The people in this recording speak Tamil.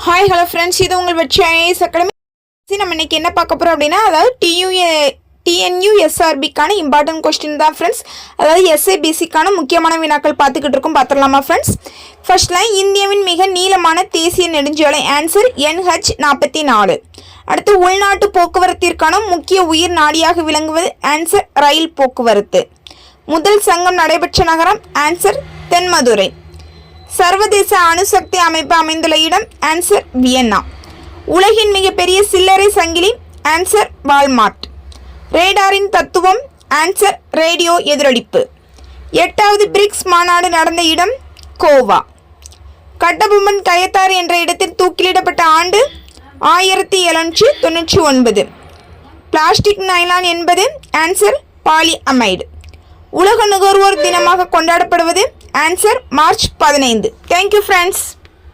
ஹாய் ஹலோ ஃப்ரெண்ட்ஸ், இது உங்கள் வெற்றி ஐஏஎஸ் அகாடமி. நம்ம இன்னைக்கு என்ன பார்க்க போகிறோம் அப்படின்னா, அதாவது டிஎன்யூஎஸ்ஆர்பிக்கான இம்பார்ட்டன்ட் கொஸ்டின் தான் ஃப்ரெண்ட்ஸ். அதாவது எஸ்ஐபிசிக்கான முக்கியமான வினாக்கள் பார்த்துக்கிட்டு இருக்கோம். பார்த்துடலாமா ஃப்ரெண்ட்ஸ்? ஃபர்ஸ்ட் லைன், இந்தியாவின் மிக நீளமான தேசிய நெடுஞ்சாலை. Answer NH44. அடுத்து, உள்நாட்டு போக்குவரத்திற்கான முக்கிய உயிர் நாடியாக விளங்குவது. ஆன்சர் ரயில் போக்குவரத்து. முதல் சங்கம் நடைபெற்ற நகரம். ஆன்சர் தென்மதுரை. சர்வதேச அணுசக்தி அமைப்பு அமைந்துள்ள இடம். Answer Vienna. உலகின் மிகப்பெரிய சில்லறை சங்கிலி. Answer Walmart. ரேடாரின் தத்துவம். ஆன்சர் ரேடியோ எதிரொலிப்பு. 8வது பிரிக்ஸ் மாநாடு நடந்த இடம். கோவா. கட்டபொம்மன் கயத்தார் என்ற இடத்தில் தூக்கிலிடப்பட்ட ஆண்டு. 1799. பிளாஸ்டிக் நைலான் என்பது. Answer polyamide. உலக நுகர்வோர் தினமாக கொண்டாடப்படுவது. Answer March 15. Thank you friends.